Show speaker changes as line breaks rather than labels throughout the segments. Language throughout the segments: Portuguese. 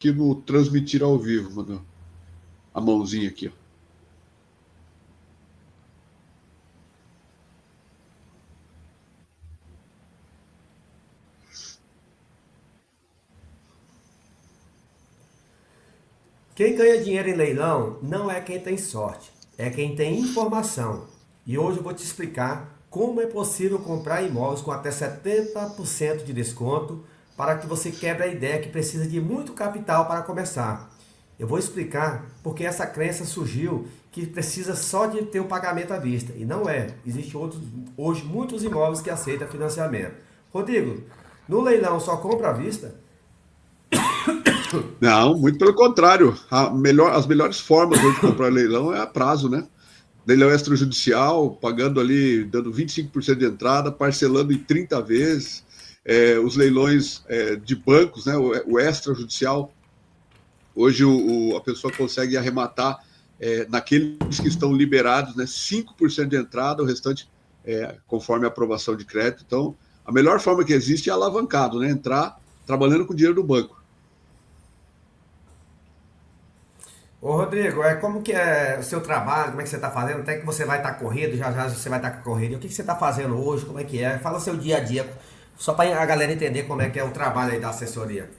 aqui no transmitir ao vivo, mano. A mãozinha aqui, ó.
Quem ganha dinheiro em leilão não é quem tem sorte, é quem tem informação. E hoje eu vou te explicar como é possível comprar imóveis com até 70% de desconto para que você quebre a ideia que precisa de muito capital para começar. Eu vou explicar porque essa crença surgiu que precisa só de ter o pagamento à vista. E não é. Existem hoje muitos imóveis que aceitam financiamento. Rodrigo, no leilão só compra à vista?
Não, muito pelo contrário. As melhores formas hoje de comprar leilão é a prazo, né? Leilão extrajudicial, pagando ali, dando 25% de entrada, parcelando em 30 vezes. Os leilões de bancos, né? O extrajudicial. Hoje a pessoa consegue arrematar naqueles que estão liberados, né? 5% de entrada, o restante conforme a aprovação de crédito. Então, a melhor forma que existe é alavancado, né? Entrar trabalhando com o dinheiro do banco.
Ô Rodrigo, como que é o seu trabalho? Como é que você está fazendo? Até que você vai estar corrido, já já você vai estar com a corrida. O que você está fazendo hoje? Como é que é? Fala seu dia a dia, só para a galera entender como é que é o trabalho aí da assessoria.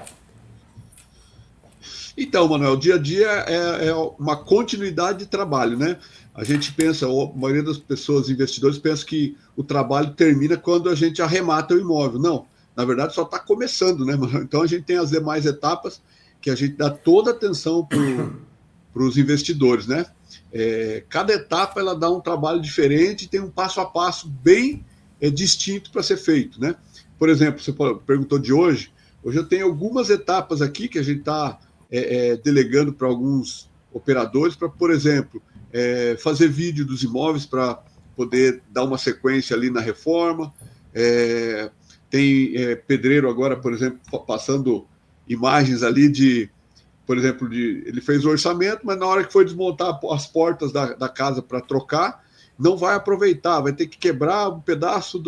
Então, Manuel, o dia a dia é uma continuidade de trabalho, né? A gente pensa, a maioria das pessoas, investidores, pensa que o trabalho termina quando a gente arremata o imóvel. Não, na verdade só está começando, né, Manuel? Então a gente tem as demais etapas que a gente dá toda a atenção para os investidores, né? Cada etapa ela dá um trabalho diferente, tem um passo a passo bem distinto para ser feito, né? Por exemplo, você perguntou de hoje. Hoje eu tenho algumas etapas aqui que a gente está delegando para alguns operadores para, por exemplo, fazer vídeo dos imóveis para poder dar uma sequência ali na reforma. Tem pedreiro agora, por exemplo, passando imagens ali por exemplo, ele fez o orçamento, mas na hora que foi desmontar as portas da casa para trocar, não vai aproveitar, vai ter que quebrar um pedaço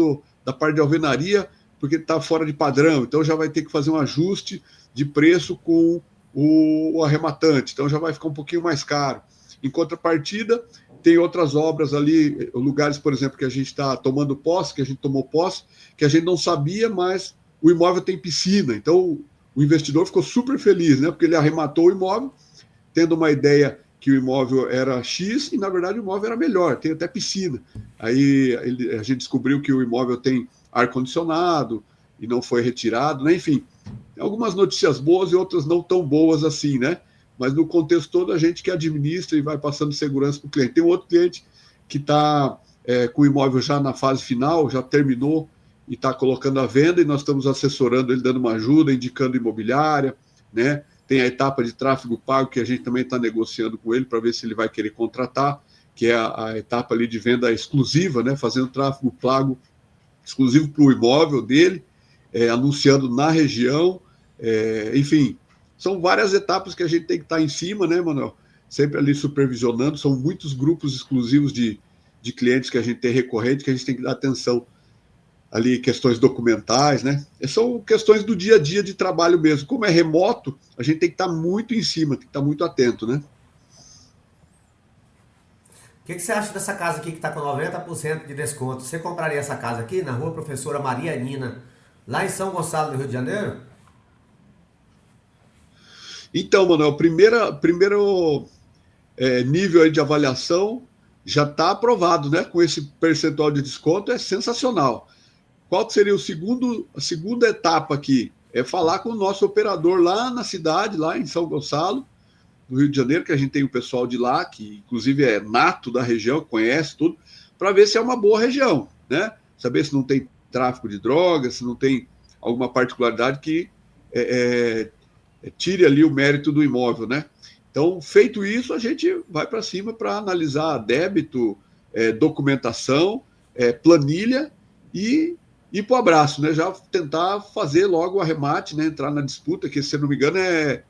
da parte de alvenaria, porque está fora de padrão, então já vai ter que fazer um ajuste de preço com o arrematante, então já vai ficar um pouquinho mais caro. Em contrapartida, tem outras obras ali, lugares, por exemplo, que a gente está tomando posse, que a gente tomou posse, que a gente não sabia, mas o imóvel tem piscina, então o investidor ficou super feliz, né? Porque ele arrematou o imóvel, tendo uma ideia que o imóvel era X e, na verdade, o imóvel era melhor, tem até piscina. Aí a gente descobriu que o imóvel tem ar-condicionado e não foi retirado, né? Enfim, tem algumas notícias boas e outras não tão boas assim, né? Mas no contexto todo, a gente que administra e vai passando segurança para o cliente. Tem um outro cliente que está com o imóvel já na fase final, já terminou e está colocando à venda, e nós estamos assessorando ele, dando uma ajuda, indicando imobiliária, né? Tem a etapa de tráfego pago, que a gente também está negociando com ele para ver se ele vai querer contratar, que é a etapa ali de venda exclusiva, né? Fazendo tráfego pago exclusivo para o imóvel dele, anunciando na região, enfim, são várias etapas que a gente tem que estar em cima, né, Manuel? Sempre ali supervisionando, são muitos grupos exclusivos de clientes que a gente tem recorrente, que a gente tem que dar atenção ali, questões documentais, né? São questões do dia a dia de trabalho mesmo. Como é remoto, a gente tem que estar muito em cima, tem que estar muito atento, né?
O que você acha dessa casa aqui que está com 90% de desconto? Você compraria essa casa aqui na rua Professora Maria Nina, lá em São Gonçalo, no Rio de Janeiro?
Então, Manuel, primeiro nível aí de avaliação já está aprovado, né? Com esse percentual de desconto, é sensacional. Qual que seria a segunda etapa aqui? É falar com o nosso operador lá na cidade, lá em São Gonçalo, no Rio de Janeiro, que a gente tem o pessoal de lá, que inclusive é nato da região, conhece tudo, para ver se é uma boa região, né? Saber se não tem tráfico de drogas, se não tem alguma particularidade que tire ali o mérito do imóvel, né? Então, feito isso, a gente vai para cima para analisar débito, documentação, planilha e ir para o abraço, né? Já tentar fazer logo o arremate, né? Entrar na disputa, que se não me engano é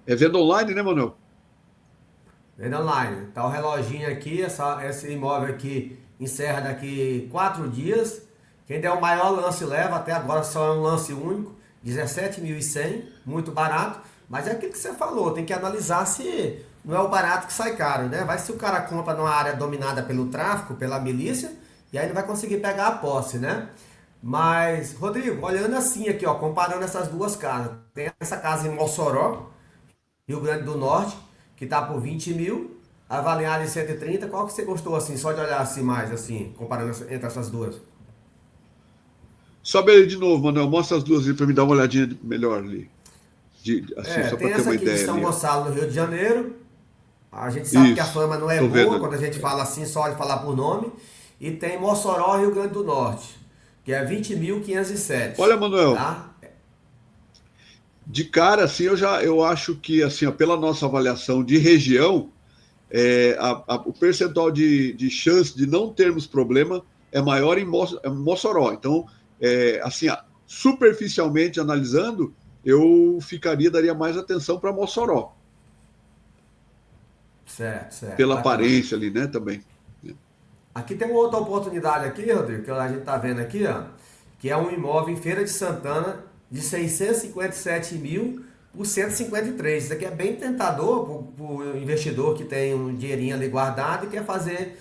venda online, né, Manuel?
Venda online. Tá o reloginho aqui, esse imóvel aqui encerra daqui 4 dias. Quem der o maior lance leva, até agora só é um lance único, 17.100, muito barato. Mas é aquilo que você falou, tem que analisar se não é o barato que sai caro, né? Vai se o cara compra numa área dominada pelo tráfico, pela milícia, e aí ele vai conseguir pegar a posse, né? Mas, Rodrigo, olhando assim aqui, ó, comparando essas duas casas, tem essa casa em Mossoró, Rio Grande do Norte, que tá por 20 mil, avaliada em 130. Qual que você gostou assim, só de olhar assim mais, assim, comparando entre essas duas?
Sobe ele de novo, Manuel. Mostra as duas ali para me dar uma olhadinha melhor ali. Assim,
É,
só para
tem
ter
essa
uma
aqui de
ideia
São
ali, ó.
Gonçalo, no Rio de Janeiro. A gente sabe que a
Isso.
fama não é
Tô vendo
boa
ali.
quando a gente fala assim, só de falar por nome. E tem Mossoró, Rio Grande do Norte, que é 20.507,
Olha, Manuel,
tá?
de cara, assim, eu acho que, assim, ó, pela nossa avaliação de região, o percentual de chance de não termos problema é maior em Mossoró. Então, assim, superficialmente analisando, daria mais atenção para Mossoró,
Certo, certo,
pela
bacana.
aparência ali, né, também.
Aqui tem uma outra oportunidade aqui, Rodrigo, que a gente tá vendo aqui, ó, que é um imóvel em Feira de Santana de 657 mil por 153. Isso aqui é bem tentador para o investidor que tem um dinheirinho ali guardado e quer fazer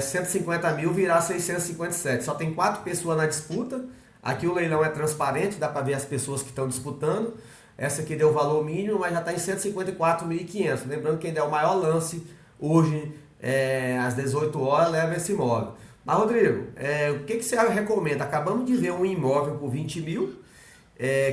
150 mil virar 657. Só tem 4 pessoas na disputa. Aqui o leilão é transparente, dá para ver as pessoas que estão disputando. Essa aqui deu o valor mínimo, mas já está em 154.500. Lembrando que ainda é o maior lance hoje, às 18 horas, leva esse imóvel. Mas, Rodrigo, o que você recomenda? Acabamos de ver um imóvel por 20 mil,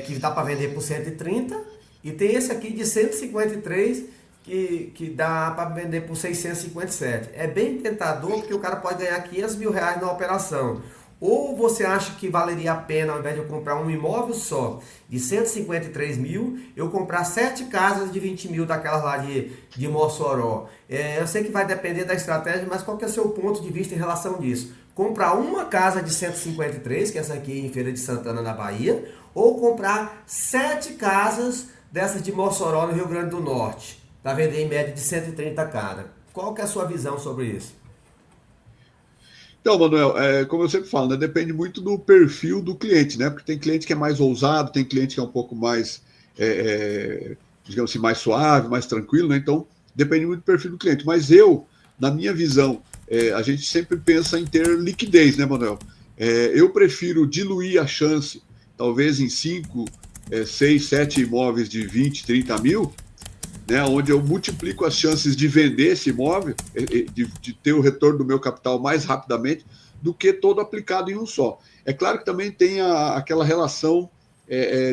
que dá para vender por 130, e tem esse aqui de 153, que dá para vender por 657. É bem tentador, porque o cara pode ganhar 500 mil reais na operação. Ou você acha que valeria a pena, ao invés de eu comprar um imóvel só de 153 mil, eu comprar 7 casas de 20 mil daquelas lá de Mossoró? Eu sei que vai depender da estratégia, mas qual que é o seu ponto de vista em relação disso? Comprar uma casa de 153, que é essa aqui em Feira de Santana, na Bahia, ou comprar 7 casas dessas de Mossoró, no Rio Grande do Norte, para vender em média de 130 cada? Qual que é a sua visão sobre isso?
Então, Manuel, como eu sempre falo, né, depende muito do perfil do cliente, né? Porque tem cliente que é mais ousado, tem cliente que é um pouco mais, digamos assim, mais suave, mais tranquilo, né? Então, depende muito do perfil do cliente. Mas na minha visão, a gente sempre pensa em ter liquidez, né, Manuel? Eu prefiro diluir a chance, talvez em 5, 6, 7 imóveis de 20, 30 mil, né, onde eu multiplico as chances de vender esse imóvel, de ter o retorno do meu capital mais rapidamente, do que todo aplicado em um só. É claro que também tem aquela relação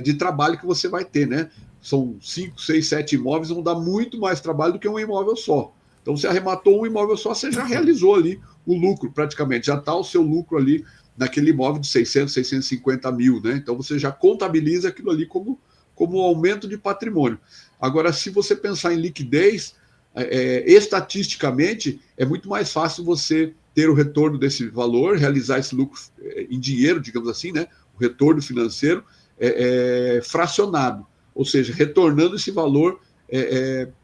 de trabalho que você vai ter, né? São 5, 6, 7 imóveis, vão dar muito mais trabalho do que um imóvel só. Então, você arrematou um imóvel só, você já realizou ali o lucro, praticamente. Já está o seu lucro ali naquele imóvel de 600, 650 mil, né? Então, você já contabiliza aquilo ali como um aumento de patrimônio. Agora, se você pensar em liquidez, estatisticamente, é muito mais fácil você ter o retorno desse valor, realizar esse lucro em dinheiro, digamos assim, né? O retorno financeiro fracionado, ou seja, retornando esse valor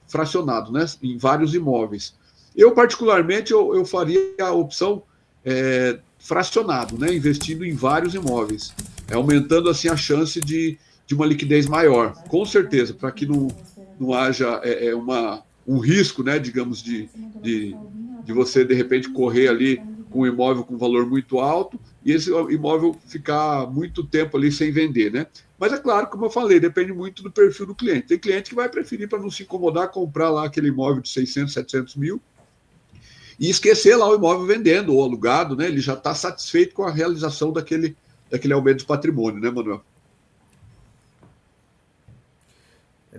fracionado, né? Em vários imóveis. Eu, particularmente, eu faria a opção fracionado, né? Investindo em vários imóveis, aumentando assim a chance de uma liquidez maior, com certeza, para que não haja um risco, né, digamos, de, de você, de repente, correr ali com um imóvel com valor muito alto e esse imóvel ficar muito tempo ali sem vender, né? Mas é claro, como eu falei, depende muito do perfil do cliente. Tem cliente que vai preferir, para não se incomodar, comprar lá aquele imóvel de 600, 700 mil e esquecer lá o imóvel vendendo ou alugado, né? Ele já está satisfeito com a realização daquele aumento de patrimônio, né, Manuel?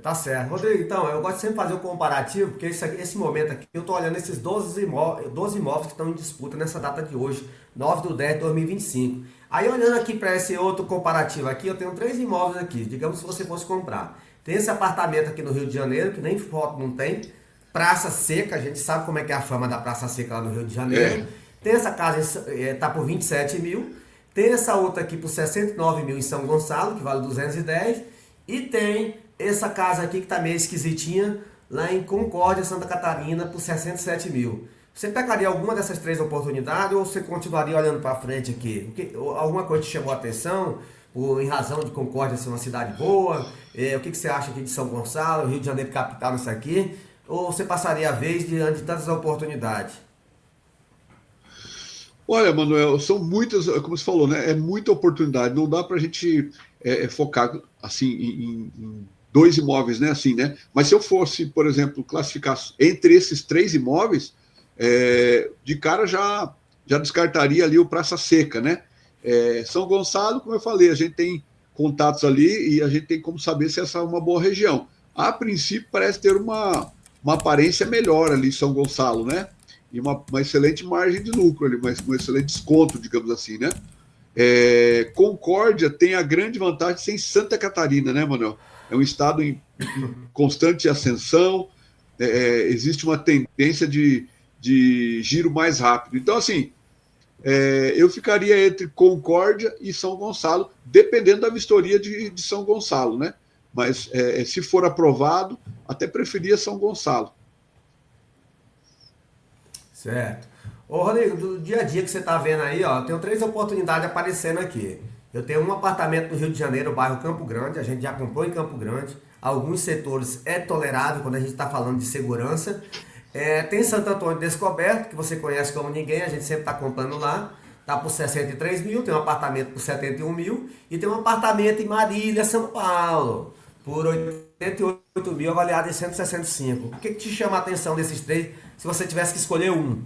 Tá certo. Rodrigo, então, eu gosto de sempre fazer o comparativo, porque esse momento aqui, eu estou olhando esses 12 imóveis que estão em disputa nessa data de hoje, 9/10/2025. Aí, olhando aqui para esse outro comparativo aqui, eu tenho 3 imóveis aqui, digamos se você fosse comprar. Tem esse apartamento aqui no Rio de Janeiro, que nem foto não tem, Praça Seca, a gente sabe como é que é a fama da Praça Seca lá no Rio de Janeiro.
É,
Tem essa casa, tá por 27 mil. Tem essa outra aqui por 69 mil em São Gonçalo, que vale 210. E tem essa casa aqui que tá meio esquisitinha, lá em Concórdia, Santa Catarina, por 67 mil. Você pegaria alguma dessas 3 oportunidades ou você continuaria olhando para frente aqui? Alguma coisa te chamou a atenção? em razão de Concórdia ser uma cidade boa? O que você acha aqui de São Gonçalo, Rio de Janeiro capital nisso aqui? Ou você passaria a vez diante de tantas oportunidades?
Olha, Manuel, são muitas, como você falou, né? É muita oportunidade. Não dá para a gente focar assim em dois imóveis, né? Assim, né? Mas se eu fosse, por exemplo, classificar entre esses três imóveis, de cara já descartaria ali o Praça Seca, né? São Gonçalo, como eu falei, a gente tem contatos ali e a gente tem como saber se essa é uma boa região. A princípio parece ter uma aparência melhor ali, São Gonçalo, né? E uma excelente margem de lucro ali, um excelente desconto, digamos assim, né? Concórdia tem a grande vantagem de ser em Santa Catarina, né, Manuel? É um estado em constante ascensão, existe uma tendência de giro mais rápido. Então, assim, eu ficaria entre Concórdia e São Gonçalo, dependendo da vistoria de São Gonçalo, né? Mas se for aprovado, até preferia São Gonçalo.
Certo. Ô, Rodrigo, do dia a dia que você está vendo aí, ó, eu tenho três oportunidades aparecendo aqui. Eu tenho um apartamento no Rio de Janeiro, bairro Campo Grande, a gente já comprou em Campo Grande. Alguns setores é tolerável quando a gente está falando de segurança. Tem Santo Antônio Descoberto, que você conhece como ninguém, a gente sempre está comprando lá. Tá por 63 mil, tem um apartamento por 71 mil e tem um apartamento em Marília, São Paulo, por 88 mil, avaliado em 165. O que te chama a atenção desses três, se você tivesse que escolher um?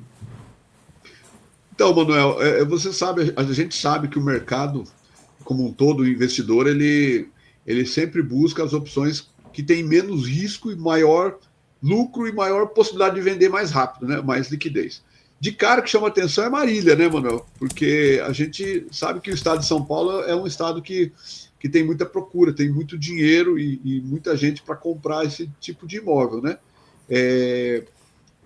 Então, Manuel, você sabe, a gente sabe que o mercado, como um todo, o investidor, ele sempre busca as opções que têm menos risco e maior lucro e maior possibilidade de vender mais rápido, né? Mais liquidez. De cara que chama atenção é Marília, né, Manuel? Porque a gente sabe que o estado de São Paulo é um estado que tem muita procura, tem muito dinheiro e muita gente para comprar esse tipo de imóvel, né?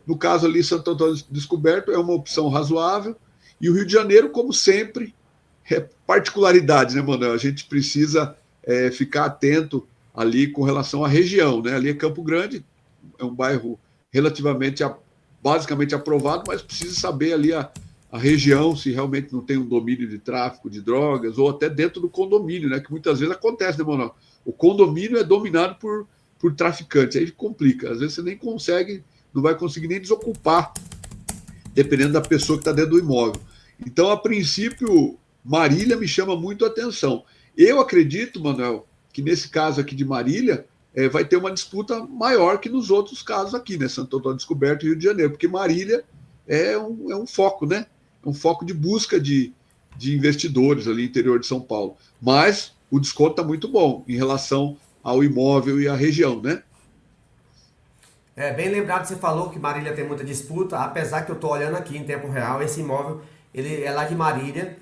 No caso ali, Santo Antônio Descoberto é uma opção razoável. E o Rio de Janeiro, como sempre, particularidades, né, Manuel? A gente precisa ficar atento ali com relação à região, né? Ali é Campo Grande, é um bairro relativamente, basicamente aprovado, mas precisa saber ali a região, se realmente não tem um domínio de tráfico de drogas, ou até dentro do condomínio, né? Que muitas vezes acontece, né, Manuel? O condomínio é dominado por traficantes, aí complica. Às vezes você nem consegue, não vai conseguir nem desocupar, dependendo da pessoa que está dentro do imóvel. Então, a princípio, Marília me chama muito a atenção. Eu acredito, Manuel, que nesse caso aqui de Marília, vai ter uma disputa maior que nos outros casos aqui, né? Santo Antônio Descoberto e Rio de Janeiro, porque Marília é um foco, né? É um foco de busca de investidores ali no interior de São Paulo. Mas o desconto está muito bom em relação ao imóvel e à região, né?
Bem lembrado, você falou que Marília tem muita disputa, apesar que eu estou olhando aqui em tempo real, esse imóvel, ele é lá de Marília,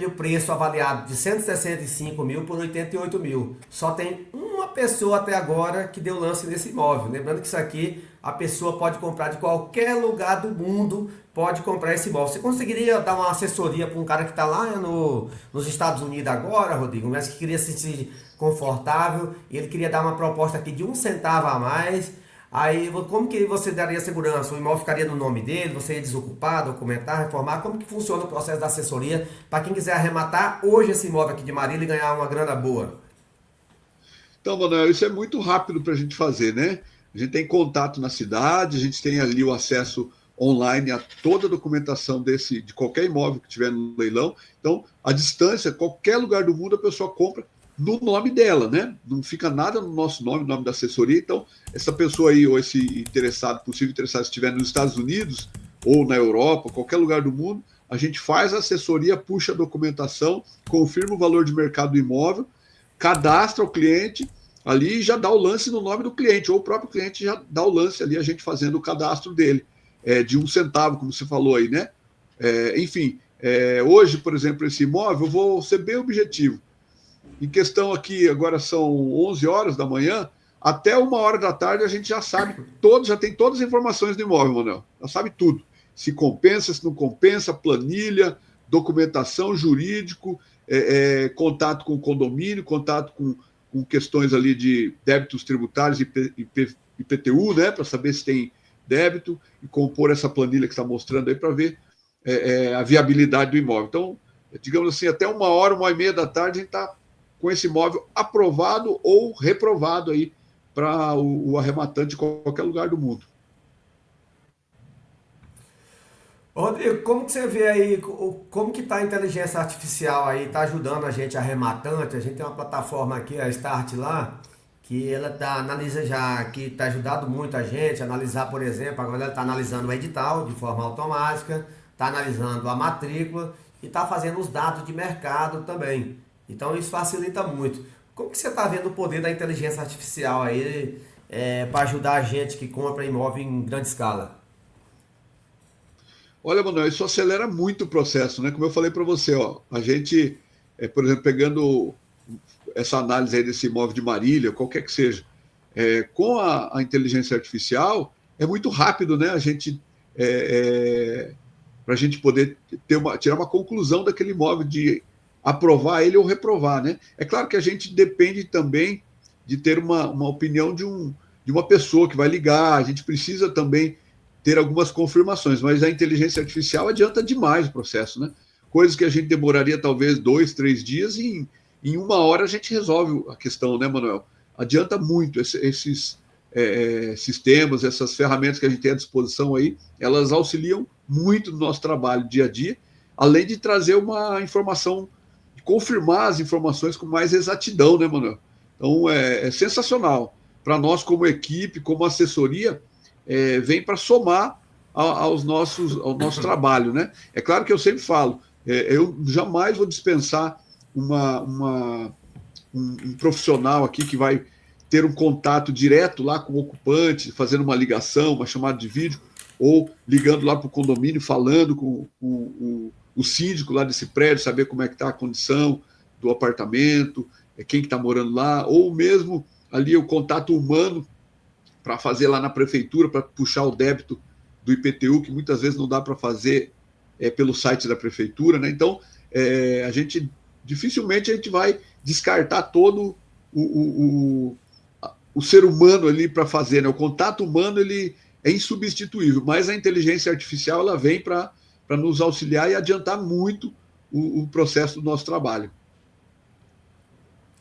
o preço avaliado de 165 mil por 88 mil. Só tem uma pessoa até agora que deu lance nesse imóvel. Lembrando que isso aqui, a pessoa pode comprar de qualquer lugar do mundo, pode comprar esse imóvel. Você conseguiria dar uma assessoria para um cara que está lá nos Estados Unidos agora, Rodrigo, mas que queria se sentir confortável, e ele queria dar uma proposta aqui de um centavo a mais. Aí, como que você daria segurança? O imóvel ficaria no nome dele? Você ia desocupar, documentar, reformar? Como que funciona o processo da assessoria para quem quiser arrematar hoje esse imóvel aqui de Marília e ganhar uma grana boa?
Então, Manuel, isso é muito rápido para a gente fazer, né? A gente tem contato na cidade, a gente tem ali o acesso online a toda a documentação de qualquer imóvel que tiver no leilão. Então, a distância, qualquer lugar do mundo, a pessoa compra no nome dela, né? Não fica nada no nosso nome, no nome da assessoria. Então, essa pessoa aí, ou esse interessado, possível interessado, se estiver nos Estados Unidos ou na Europa, qualquer lugar do mundo, a gente faz a assessoria, puxa a documentação, confirma o valor de mercado do imóvel, cadastra o cliente ali e já dá o lance no nome do cliente, ou o próprio cliente já dá o lance ali, a gente fazendo o cadastro dele, de um centavo, como você falou aí, né? Enfim, hoje, por exemplo, esse imóvel, eu vou ser bem objetivo. Em questão aqui, agora são 11 horas da manhã, até 1 hora da tarde a gente já sabe, já tem todas as informações do imóvel, Manuel. Já sabe tudo. Se compensa, se não compensa, planilha, documentação, jurídico, contato com o condomínio, contato com questões ali de débitos tributários e IPTU, né, para saber se tem débito, e compor essa planilha que está mostrando aí para ver a viabilidade do imóvel. Então, digamos assim, até 1 hora, 1h30 da tarde, a gente está com esse imóvel aprovado ou reprovado aí para o arrematante de qualquer lugar do mundo.
Rodrigo, como que você vê aí, como que tá a inteligência artificial aí, tá ajudando a gente arrematante? A gente tem uma plataforma aqui, a Start lá, que ela analisa já, que tá ajudando muito a gente a analisar, por exemplo, agora ela tá analisando o edital de forma automática, tá analisando a matrícula e tá fazendo os dados de mercado também. Então isso facilita muito. Como que você tá vendo o poder da inteligência artificial aí para ajudar a gente que compra imóvel em grande escala?
Olha, Manuel, isso acelera muito o processo, né? Como eu falei para você, ó, a gente, por exemplo, pegando essa análise aí desse imóvel de Marília, qualquer que seja, com a inteligência artificial, é muito rápido, né? Para a gente poder tirar uma conclusão daquele imóvel, de aprovar ele ou reprovar, né? É claro que a gente depende também de ter uma opinião de uma pessoa que vai ligar, a gente precisa também ter algumas confirmações, mas a inteligência artificial adianta demais o processo, né? Coisas que a gente demoraria talvez 2, 3 dias, em 1 hora a gente resolve a questão, né, Manuel? Adianta muito esses sistemas, essas ferramentas que a gente tem à disposição aí, elas auxiliam muito no nosso trabalho dia a dia, além de trazer uma informação, de confirmar as informações com mais exatidão, né, Manuel? Então é sensacional. Para nós, como equipe, como assessoria, vem para somar ao nosso trabalho, né? É claro que eu sempre falo, eu jamais vou dispensar um profissional aqui que vai ter um contato direto lá com o ocupante, fazendo uma ligação, uma chamada de vídeo, ou ligando lá para o condomínio, falando com o síndico lá desse prédio, saber como é que está a condição do apartamento, quem que está morando lá, ou mesmo ali o contato humano para fazer lá na prefeitura, para puxar o débito do IPTU, que muitas vezes não dá para fazer pelo site da prefeitura, né? Então, a gente dificilmente a gente vai descartar todo o ser humano ali para fazer, né? O contato humano ele é insubstituível, mas a inteligência artificial ela vem para nos auxiliar e adiantar muito o processo do nosso trabalho.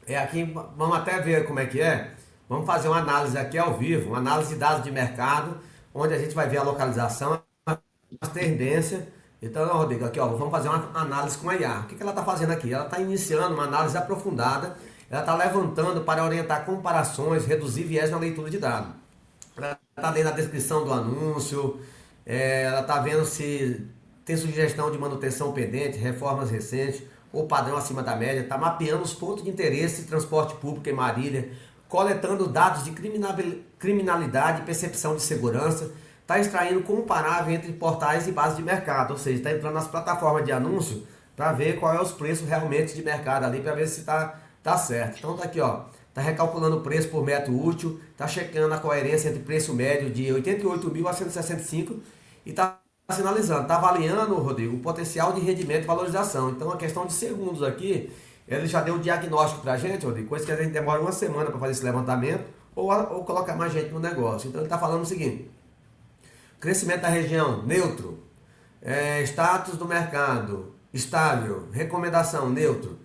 Aqui vamos até ver como é que é. Vamos fazer uma análise aqui ao vivo, uma análise de dados de mercado, onde a gente vai ver a localização, as tendências. Então, Rodrigo, aqui ó, vamos fazer uma análise com a IA. O que ela está fazendo aqui? Ela está iniciando uma análise aprofundada, ela está levantando para orientar comparações, reduzir viés na leitura de dados. Ela está lendo a descrição do anúncio, ela está vendo se tem sugestão de manutenção pendente, reformas recentes, ou padrão acima da média, está mapeando os pontos de interesse de transporte público em Marília, coletando dados de criminalidade e percepção de segurança, está extraindo comparável entre portais e bases de mercado, ou seja, está entrando nas plataformas de anúncio para ver qual é os preços realmente de mercado ali, para ver se tá certo. Então tá aqui, ó, tá recalculando o preço por metro útil, tá checando a coerência entre preço médio de 88.000 a 165 e tá sinalizando, tá avaliando, Rodrigo, o potencial de rendimento e valorização. Então, a questão de segundos aqui, ele já deu um diagnóstico pra gente, Rodrigo, coisa que a gente demora uma semana para fazer esse levantamento ou colocar mais gente no negócio. Então, ele tá falando o seguinte: crescimento da região, neutro. Status do mercado, estável. Recomendação, neutro.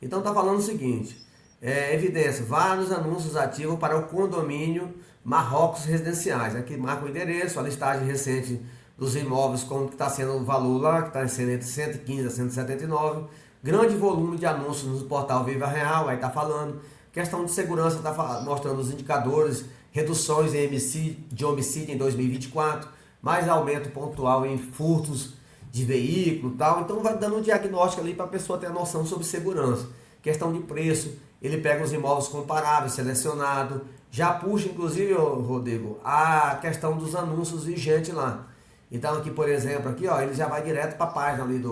Então está falando o seguinte: evidência, vários anúncios ativos para o condomínio Marrocos Residenciais. Aqui marca o endereço, a listagem recente dos imóveis, como está sendo o valor lá, que está sendo entre 115 a 179. Grande volume de anúncios no portal Viva Real, aí está falando. Questão de segurança, está mostrando os indicadores, reduções de homicídio em 2024, mais aumento pontual em furtos de veículo e tal. Então vai dando um diagnóstico ali para a pessoa ter a noção sobre segurança. Questão de preço, ele pega os imóveis comparáveis, selecionado, já puxa inclusive, Rodrigo, a questão dos anúncios vigentes lá. Então aqui, por exemplo, aqui, ó, ele já vai direto para a página ali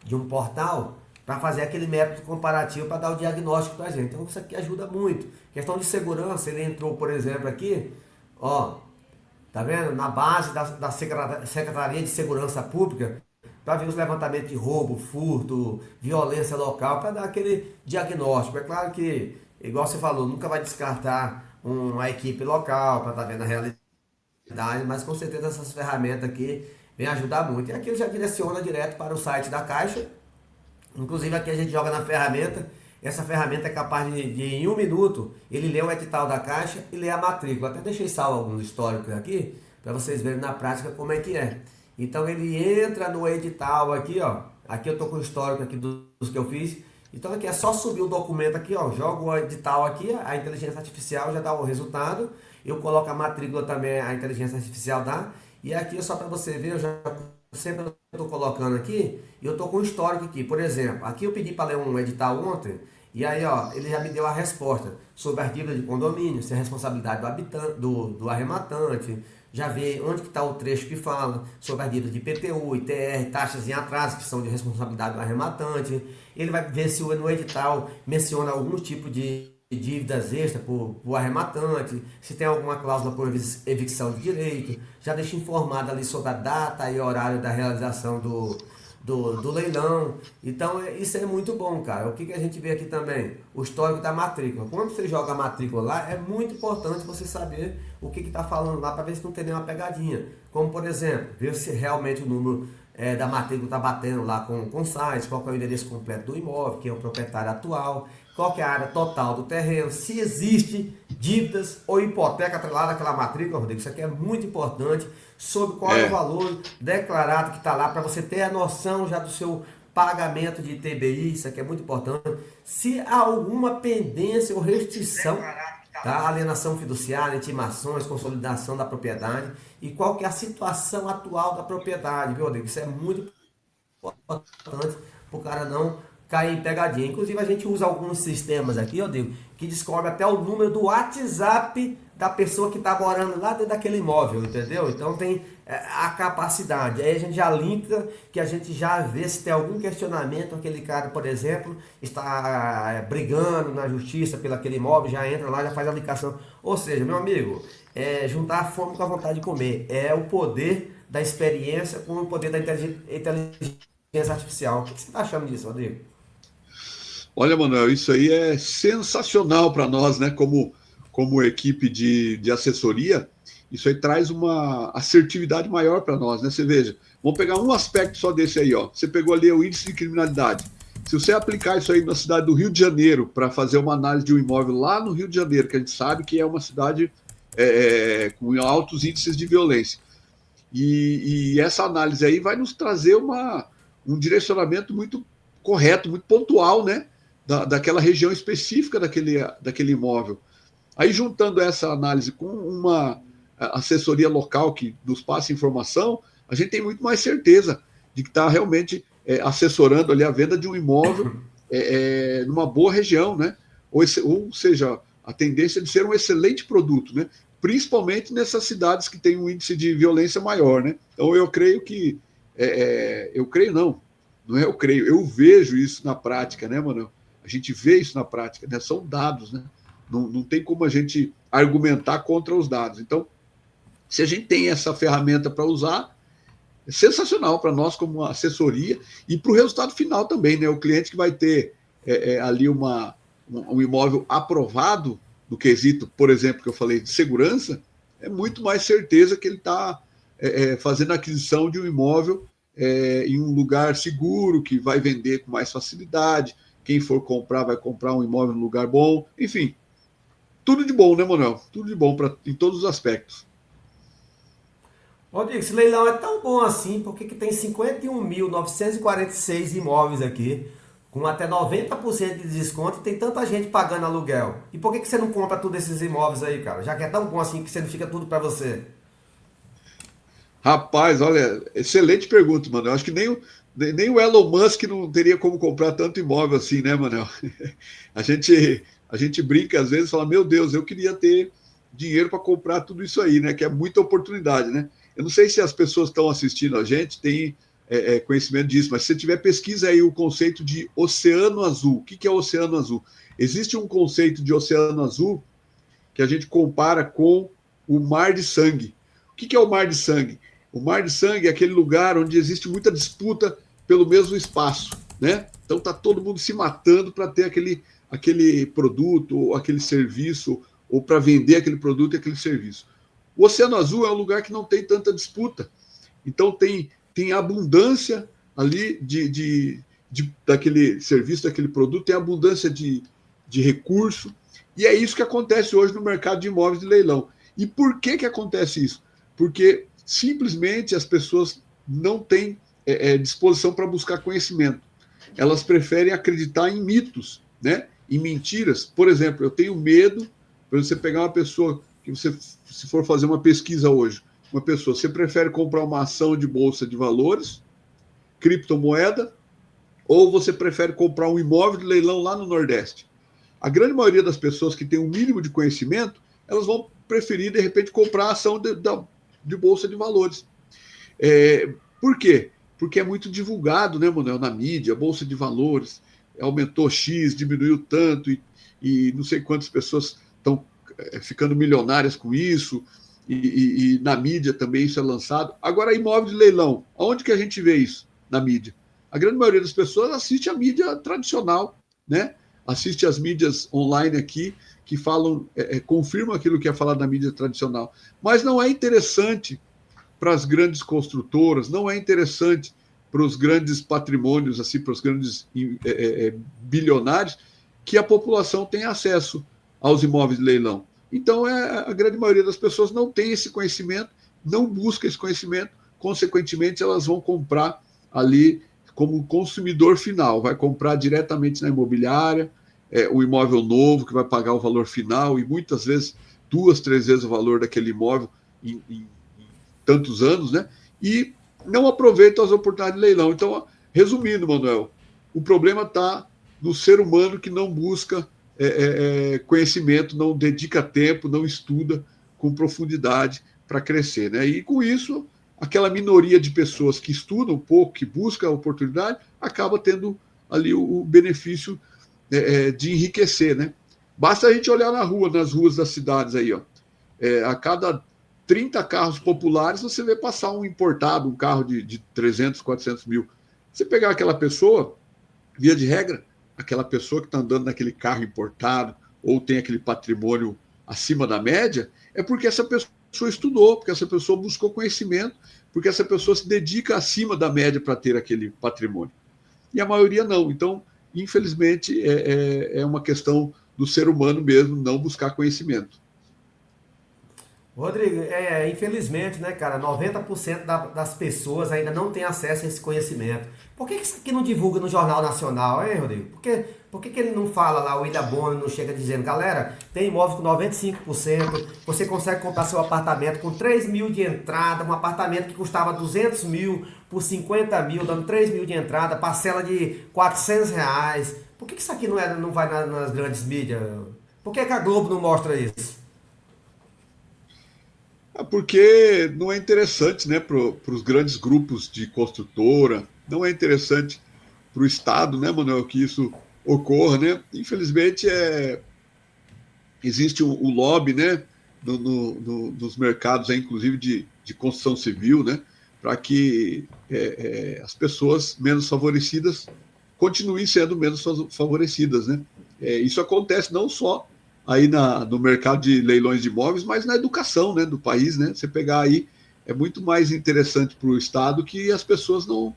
de um portal para fazer aquele método comparativo para dar o diagnóstico para a gente. Então isso aqui ajuda muito. Questão de segurança, ele entrou, por exemplo, aqui, ó, tá vendo? Na base da Secretaria de Segurança Pública, para ver os levantamentos de roubo, furto, violência local, para dar aquele diagnóstico. É claro que, igual você falou, nunca vai descartar uma equipe local para estar vendo a realidade, mas com certeza essas ferramentas aqui vêm ajudar muito. E aqui já direciona direto para o site da Caixa. Inclusive aqui a gente joga na ferramenta, essa ferramenta é capaz em 1 minuto, ele lê o edital da Caixa e lê a matrícula. Até deixei salvo alguns históricos aqui, para vocês verem na prática como é que é. Então ele entra no edital aqui, ó. Aqui eu estou com o histórico aqui dos que eu fiz. Então aqui é só subir o documento aqui, ó. Jogo o edital aqui, a inteligência artificial já dá o resultado. Eu coloco a matrícula também, a inteligência artificial dá. E aqui é só para você ver, eu já sempre estou colocando aqui, e eu estou com o histórico aqui. Por exemplo, aqui eu pedi para ler um edital ontem, e aí ó, ele já me deu a resposta sobre as dívidas de condomínio, se é responsabilidade do habitante, do arrematante, já vê onde que está o trecho que fala sobre as dívidas de IPTU, ITR, taxas em atraso, que são de responsabilidade do arrematante. Ele vai ver se no edital menciona algum tipo de dívidas extras para o arrematante, se tem alguma cláusula por evicção de direito, já deixa informado ali sobre a data e horário da realização do leilão. Então isso é muito bom, cara. O que a gente vê aqui também? O histórico da matrícula. Quando você joga a matrícula lá, é muito importante você saber o que está falando lá para ver se não tem nenhuma pegadinha. Como, por exemplo, ver se realmente o número da matrícula está batendo lá com o site, qual é o endereço completo do imóvel, quem é o proprietário atual, qual que é a área total do terreno, se existe dívidas ou hipoteca atrelada àquela matrícula, Rodrigo. Isso aqui é muito importante, sobre qual é o valor declarado que está lá, para você ter a noção já do seu pagamento de ITBI. Isso aqui é muito importante. Se há alguma pendência ou restrição, tá? Alienação fiduciária, intimações, consolidação da propriedade e qual que é a situação atual da propriedade, viu, Rodrigo? Isso é muito importante para o cara não cair em pegadinha. Inclusive a gente usa alguns sistemas aqui, Rodrigo, que descobre até o número do WhatsApp da pessoa que está morando lá dentro daquele imóvel, entendeu? Então tem a capacidade. Aí a gente já linka, que a gente já vê se tem algum questionamento. Aquele cara, por exemplo, está brigando na justiça pelo aquele imóvel, já entra lá, já faz a ligação. Ou seja, meu amigo, juntar a fome com a vontade de comer. É o poder da experiência com o poder da inteligência artificial. O que você está achando disso, Rodrigo?
Olha, Manuel, isso aí é sensacional para nós, né? Como equipe de assessoria, isso aí traz uma assertividade maior para nós, né? Você veja, vamos pegar um aspecto só desse aí, ó. Você pegou ali o índice de criminalidade. Se você aplicar isso aí na cidade do Rio de Janeiro para fazer uma análise de um imóvel lá no Rio de Janeiro, que a gente sabe que é uma cidade com altos índices de violência, e essa análise aí vai nos trazer um direcionamento muito correto, muito pontual, né? Daquela região específica daquele imóvel. Aí, juntando essa análise com uma assessoria local que nos passa informação, a gente tem muito mais certeza de que está realmente assessorando ali a venda de um imóvel numa boa região, né? Ou seja, a tendência de ser um excelente produto, né? Principalmente nessas cidades que têm um índice de violência maior, né? Então, eu creio que... eu creio não é eu creio, eu vejo isso na prática, né, Manuel? A gente vê isso na prática, né? São dados, né? Não tem como a gente argumentar contra os dados. Então, se a gente tem essa ferramenta para usar, é sensacional para nós como assessoria e para o resultado final também, né? O cliente que vai ter ali um imóvel aprovado no quesito, por exemplo, que eu falei de segurança, é muito mais certeza que ele está fazendo a aquisição de um imóvel em um lugar seguro, que vai vender com mais facilidade. Quem for comprar vai comprar um imóvel num lugar bom. Enfim, tudo de bom, né, Manuel? Tudo de bom em todos os aspectos.
Rodrigo, esse leilão é tão bom assim, porque que tem 51.946 imóveis aqui, com até 90% de desconto, e tem tanta gente pagando aluguel. E por que você não compra todos esses imóveis aí, cara? Já que é tão bom assim que você não fica tudo para você.
Rapaz, olha, excelente pergunta, Manuel. Acho que nem o Elon Musk não teria como comprar tanto imóvel assim, né, Manuel? A gente brinca às vezes e fala, meu Deus, eu queria ter dinheiro para comprar tudo isso aí, né? Que é muita oportunidade, né? Eu não sei se as pessoas que estão assistindo a gente têm conhecimento disso, mas se você tiver, pesquisa aí o conceito de oceano azul. O que é oceano azul? Existe um conceito de oceano azul que a gente compara com o mar de sangue. O que é o mar de sangue? O mar de sangue é aquele lugar onde existe muita disputa pelo mesmo espaço, né? Então tá todo mundo se matando para ter aquele produto, ou aquele serviço, ou para vender aquele produto e aquele serviço. O Oceano Azul é um lugar que não tem tanta disputa. Então tem abundância ali daquele serviço, daquele produto, tem abundância de recurso, e é isso que acontece hoje no mercado de imóveis de leilão. E por que acontece isso? Porque simplesmente as pessoas não têm disposição para buscar conhecimento. Elas preferem acreditar em mitos, né? Em mentiras. Por exemplo, eu tenho medo, para você pegar uma pessoa, que você, se for fazer uma pesquisa hoje, uma pessoa, você prefere comprar uma ação de bolsa de valores, criptomoeda, ou você prefere comprar um imóvel de leilão lá no Nordeste? A grande maioria das pessoas que tem um mínimo de conhecimento, elas vão preferir, de repente, comprar a ação de bolsa de valores. Por quê? Porque é muito divulgado, né, Manuel, na mídia, a bolsa de valores aumentou X, diminuiu tanto, e não sei quantas pessoas estão ficando milionárias com isso, e na mídia também isso é lançado. Agora, imóvel de leilão, aonde que a gente vê isso na mídia? A grande maioria das pessoas assiste a mídia tradicional, né? Assiste as mídias online aqui, que falam, confirmam aquilo que é falado na mídia tradicional. Mas não é interessante para as grandes construtoras, não é interessante para os grandes patrimônios, assim, para os grandes bilionários, que a população tenha acesso aos imóveis de leilão. Então, a grande maioria das pessoas não tem esse conhecimento, não busca esse conhecimento, consequentemente, elas vão comprar ali como consumidor final, vai comprar diretamente na imobiliária, o imóvel novo, que vai pagar o valor final, e muitas vezes 2, 3 vezes o valor daquele imóvel em tantos anos, né? E não aproveitam as oportunidades de leilão. Então, resumindo, Manuel, o problema está no ser humano que não busca conhecimento, não dedica tempo, não estuda com profundidade para crescer, né? E com isso, aquela minoria de pessoas que estudam um pouco, que busca a oportunidade, acaba tendo ali o benefício de enriquecer, né? Basta a gente olhar na rua, nas ruas das cidades aí, ó. A cada 30 carros populares, você vê passar um importado, um carro de 300, 400 mil. Você pegar aquela pessoa, via de regra, aquela pessoa que está andando naquele carro importado, ou tem aquele patrimônio acima da média, é porque essa pessoa estudou, porque essa pessoa buscou conhecimento, porque essa pessoa se dedica acima da média para ter aquele patrimônio. E a maioria não. Então, infelizmente, é uma questão do ser humano mesmo não buscar conhecimento.
Rodrigo, infelizmente, né, cara, 90% das pessoas ainda não tem acesso a esse conhecimento. Por que isso aqui não divulga no Jornal Nacional, hein, Rodrigo? Por que ele não fala lá, o William Bonner não chega dizendo, galera, tem imóvel com 95%, você consegue comprar seu apartamento com 3 mil de entrada, um apartamento que custava 200 mil por 50 mil, dando 3 mil de entrada, parcela de 400 reais. Por que isso aqui não vai nas grandes mídias? Por que a Globo não mostra isso?
Porque não é interessante, né, para os grandes grupos de construtora, não é interessante para o Estado, né, Manuel, que isso ocorra, né? Infelizmente, existe o lobby, né, nos mercados, inclusive de construção civil, né, para que as pessoas menos favorecidas continuem sendo menos favorecidas, né? Isso acontece não só aí no mercado de leilões de imóveis, mas na educação, né, do país, né? Você pegar aí, é muito mais interessante para o Estado que as pessoas não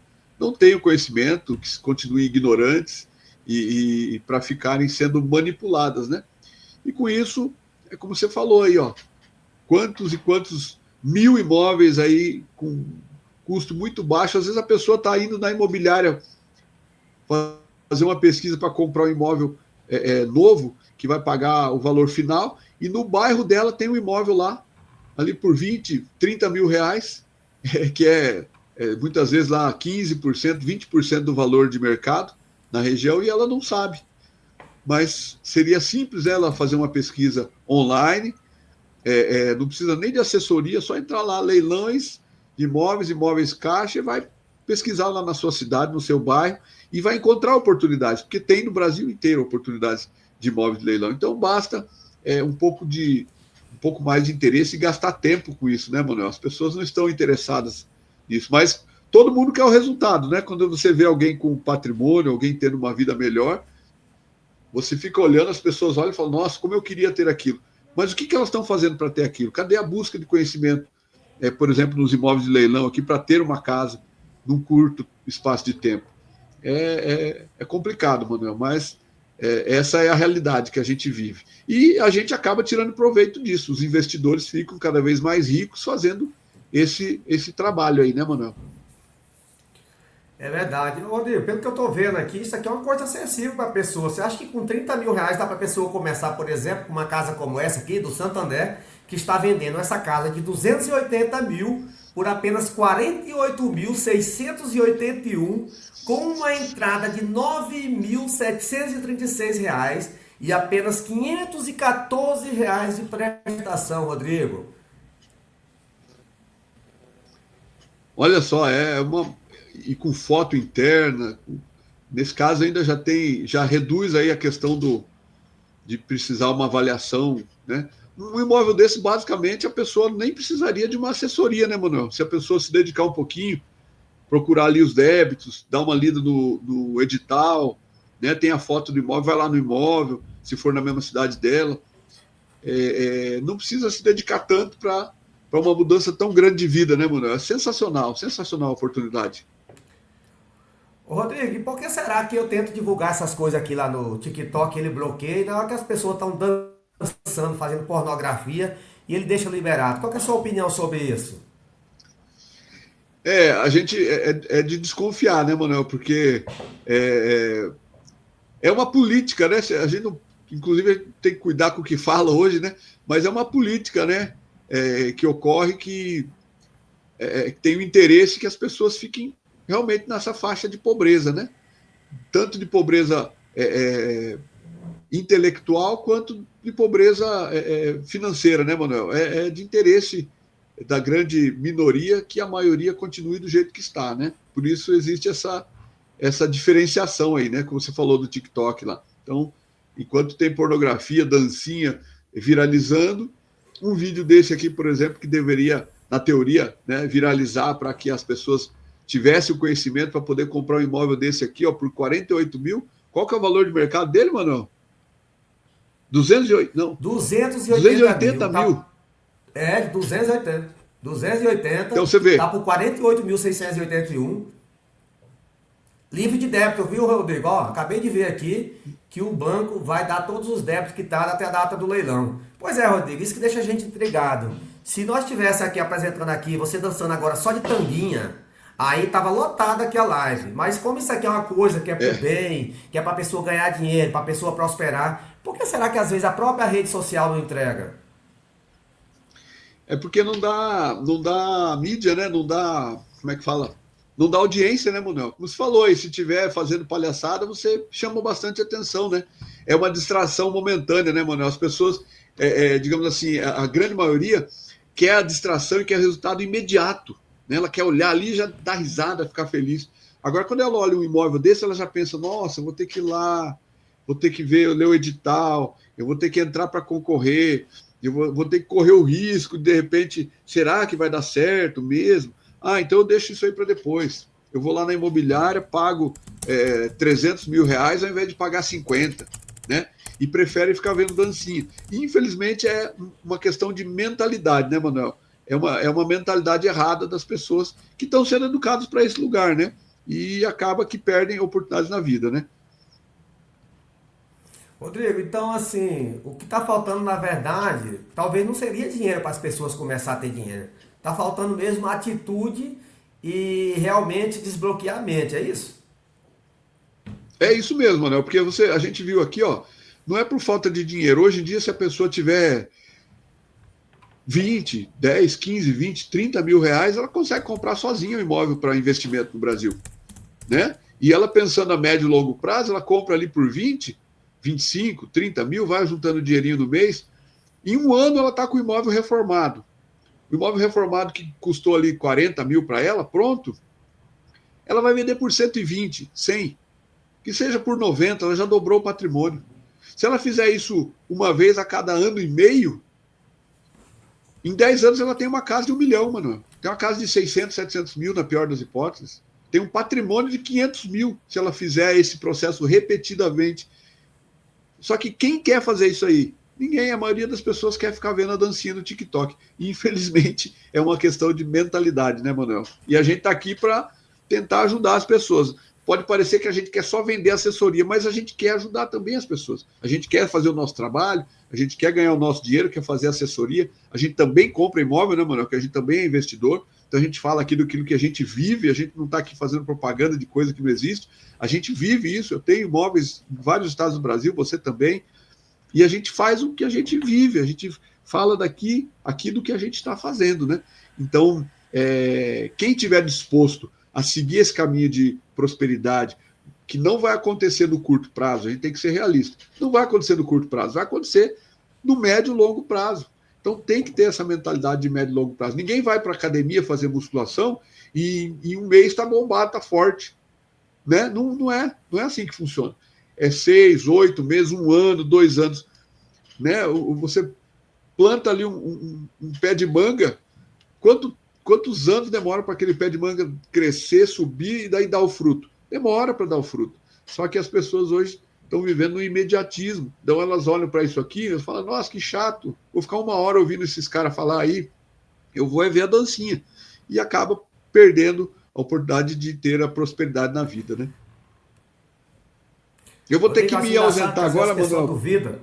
tenham conhecimento, que continuem ignorantes e para ficarem sendo manipuladas, né? E com isso, é como você falou aí, ó, quantos e quantos mil imóveis aí com custo muito baixo, às vezes a pessoa está indo na imobiliária fazer uma pesquisa para comprar um imóvel novo, que vai pagar o valor final, e no bairro dela tem um imóvel lá, ali por 20, 30 mil reais, que muitas vezes lá 15%, 20% do valor de mercado na região, e ela não sabe. Mas seria simples ela fazer uma pesquisa online, não precisa nem de assessoria, só entrar lá, leilões de imóveis, imóveis caixa, e vai pesquisar lá na sua cidade, no seu bairro, e vai encontrar oportunidades, porque tem no Brasil inteiro oportunidades de imóveis de leilão. Então basta um pouco mais de interesse e gastar tempo com isso, né, Manuel? As pessoas não estão interessadas nisso, mas todo mundo quer o resultado, né? Quando você vê alguém com patrimônio, alguém tendo uma vida melhor, você fica olhando, as pessoas olham e falam, nossa, como eu queria ter aquilo. Mas o que elas estão fazendo para ter aquilo? Cadê a busca de conhecimento, por exemplo, nos imóveis de leilão aqui, para ter uma casa num curto espaço de tempo? é complicado, Manuel, mas essa é a realidade que a gente vive. E a gente acaba tirando proveito disso. Os investidores ficam cada vez mais ricos fazendo esse trabalho aí, né, Manuel?
É verdade. Rodrigo, pelo que eu estou vendo aqui, isso aqui é uma coisa acessível para a pessoa. Você acha que com 30 mil reais dá para a pessoa começar, por exemplo, com uma casa como essa aqui, do Santander, que está vendendo essa casa de 280 mil por apenas 48.681, com uma entrada de 9.736 reais e apenas 514 reais de prestação, Rodrigo?
Olha só, e com foto interna, nesse caso ainda já reduz aí a questão de precisar uma avaliação, né? Um imóvel desse, basicamente, a pessoa nem precisaria de uma assessoria, né, Manuel? Se a pessoa se dedicar um pouquinho, procurar ali os débitos, dar uma lida no edital, né? Tem a foto do imóvel, vai lá no imóvel, se for na mesma cidade dela. Não precisa se dedicar tanto para uma mudança tão grande de vida, né, Manuel? É sensacional, sensacional a oportunidade.
Ô, Rodrigo, e por que será que eu tento divulgar essas coisas aqui lá no TikTok, ele bloqueia, e na hora que as pessoas estão dançando, fazendo pornografia, e ele deixa liberado? Qual que é a sua opinião sobre isso?
A gente é de desconfiar, né, Manuel? Porque é, uma política, né? A gente não, inclusive tem que cuidar com o que fala hoje, né? Mas é uma política, né? Que ocorre que tem o interesse que as pessoas fiquem realmente nessa faixa de pobreza, né? Tanto de pobreza intelectual quanto de pobreza financeira, né, Manuel? É de interesse da grande minoria que a maioria continue do jeito que está, né? Por isso existe essa diferenciação aí, né? Como você falou do TikTok lá. Então, enquanto tem pornografia, dancinha viralizando, um vídeo desse aqui, por exemplo, que deveria, na teoria, né, viralizar para que as pessoas tivessem o conhecimento para poder comprar um imóvel desse aqui, ó, por 48 mil. Qual que é o valor de mercado dele, Manuel? 208, não,
280
280
mil,
mil.
tá? É, 280. 280,
Então você vê,
tá por 48.681. Livre de débito, viu, Rodrigo? Ó, acabei de ver aqui que o banco vai dar todos os débitos quitados até a data do leilão. Pois é, Rodrigo, isso que deixa a gente intrigado. Se nós tivesse aqui apresentando aqui, você dançando agora só de tanguinha, aí tava lotada aqui a live. Mas como isso aqui é uma coisa que é pro bem, que é pra pessoa ganhar dinheiro, pra pessoa prosperar, por que será que às vezes a própria rede social não entrega?
porque não dá mídia, né? Não dá, como é que fala? Não dá audiência, né, Manuel? Como você falou aí, se estiver fazendo palhaçada, você chama bastante atenção, né? É uma distração momentânea, né, Manuel? As pessoas, digamos assim, a grande maioria quer a distração e quer resultado imediato, né? Ela quer olhar ali e já dar risada, ficar feliz. Agora, quando ela olha um imóvel desse, ela já pensa, nossa, vou ter que ir lá, vou ter que ler o edital, eu vou ter que entrar para concorrer, eu vou ter que correr o risco, de repente, será que vai dar certo mesmo? Ah, então eu deixo isso aí para depois. Eu vou lá na imobiliária, pago 300 mil reais ao invés de pagar 50, né? E prefere ficar vendo dancinha. E, infelizmente, é uma questão de mentalidade, né, Manuel? É uma mentalidade errada das pessoas que estão sendo educadas para esse lugar, né? E acaba que perdem oportunidades na vida, né?
Rodrigo, então assim, o que está faltando na verdade, talvez não seria dinheiro para as pessoas começar a ter dinheiro. Está faltando mesmo atitude e realmente desbloquear a mente, é isso?
É isso mesmo, Manuel, porque a gente viu aqui, ó, não é por falta de dinheiro. Hoje em dia, se a pessoa tiver 20, 10, 15, 20, 30 mil reais, ela consegue comprar sozinha um imóvel para investimento no Brasil, né? E ela pensando a médio e longo prazo, ela compra ali por 20, 25, 30 mil, vai juntando dinheirinho no mês. Em um ano ela está com o imóvel reformado. O imóvel reformado que custou ali 40 mil para ela, pronto, ela vai vender por 120, 100, que seja por 90, ela já dobrou o patrimônio. Se ela fizer isso uma vez a cada ano e meio, em 10 anos ela tem uma casa de 1 milhão, mano. Tem uma casa de 600, 700 mil, na pior das hipóteses. Tem um patrimônio de 500 mil, se ela fizer esse processo repetidamente. Só que quem quer fazer isso aí? Ninguém, a maioria das pessoas quer ficar vendo a dancinha no TikTok. E, infelizmente, é uma questão de mentalidade, né, Manuel? E a gente está aqui para tentar ajudar as pessoas. pode parecer que a gente quer só vender assessoria, mas a gente quer ajudar também as pessoas. A gente quer fazer o nosso trabalho, a gente quer ganhar o nosso dinheiro, quer fazer assessoria. A gente também compra imóvel, né, Manuel? Que a gente também é investidor. Então a gente fala aqui do que a gente vive, a gente não está aqui fazendo propaganda de coisa que não existe. A gente vive isso. Eu tenho imóveis em vários estados do Brasil, você também. E a gente faz o que a gente vive, a gente fala aqui do que a gente está fazendo, né? Então, quem tiver disposto a seguir esse caminho de prosperidade, que não vai acontecer no curto prazo, a gente tem que ser realista, não vai acontecer no curto prazo, vai acontecer no médio e longo prazo. Então tem que ter essa mentalidade de médio e longo prazo. Ninguém vai para a academia fazer musculação e em um mês está bombado, está forte. Né? Não é assim que funciona. É 6, 8 meses, 1 ano, 2 anos. Né? Você planta ali um pé de manga, quantos anos demora para aquele pé de manga crescer, subir e daí dar o fruto? Demora para dar o fruto. Só que as pessoas hoje estão vivendo no imediatismo. Então elas olham para isso aqui e falam, nossa, que chato, vou ficar 1 hora ouvindo esses caras falar aí, eu vou ver a dancinha. E acaba perdendo a oportunidade de ter a prosperidade na vida, né? Eu vou ter que me ausentar agora, Manuel.
Duvida.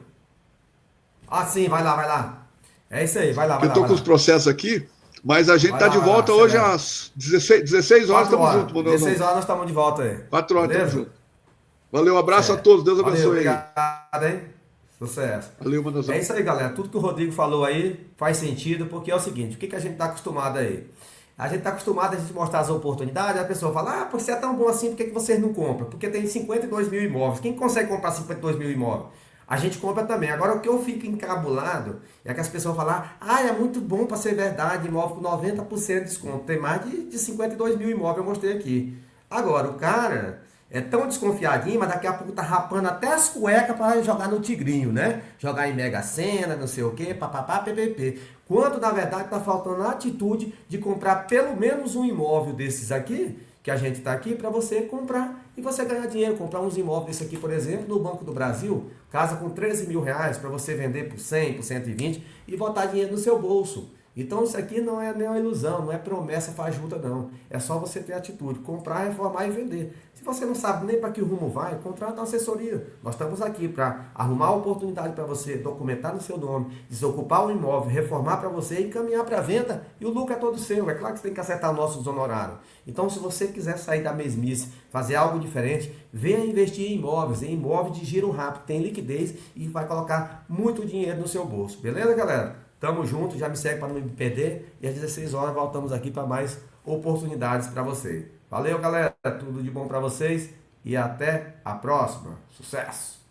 Ah, sim, vai lá. É isso aí, vai lá.
Eu estou com os processos aqui, mas a gente está de volta hoje às 16 horas, estamos juntos, Manuel.
16 horas nós estamos de volta aí.
4 horas estamos juntos. Valeu, abraço a todos, Deus abençoe.
Obrigado, hein? Sucesso.
Valeu, Manuel.
É isso aí, galera. Tudo que o Rodrigo falou aí faz sentido, porque é o seguinte, o que a gente está acostumado aí? A gente está acostumado a gente mostrar as oportunidades, a pessoa fala, ah, você é tão bom assim, por que vocês não compram? Porque tem 52 mil imóveis. Quem consegue comprar 52 mil imóveis? A gente compra também. Agora, o que eu fico encabulado é que as pessoas falam, ah, é muito bom para ser verdade, imóvel com 90% de desconto. Tem mais de 52 mil imóveis, eu mostrei aqui. Agora, o cara é tão desconfiadinho, mas daqui a pouco tá rapando até as cuecas para jogar no tigrinho, né? Jogar em Mega Sena, não sei o quê, papapá, ppp. Quando, na verdade, tá faltando a atitude de comprar pelo menos um imóvel desses aqui, que a gente está aqui, para você comprar e você ganhar dinheiro. Comprar uns imóveis, esse aqui, por exemplo, no Banco do Brasil, casa com 13 mil reais, para você vender por 100, por 120 e botar dinheiro no seu bolso. Então isso aqui não é nenhuma ilusão, não é promessa fajuta não. É só você ter atitude, comprar, reformar e vender. Se você não sabe nem para que rumo vai, contrata uma assessoria. Nós estamos aqui para arrumar a oportunidade para você documentar no seu nome, desocupar o imóvel, reformar para você e encaminhar para a venda e o lucro é todo seu. É claro que você tem que acertar nossos honorários. Então se você quiser sair da mesmice, fazer algo diferente, venha investir em imóveis de giro rápido, tem liquidez e vai colocar muito dinheiro no seu bolso. Beleza, galera? Tamo junto, já me segue para não me perder e às 16 horas voltamos aqui para mais oportunidades para você. Valeu, galera, tudo de bom para vocês e até a próxima. Sucesso!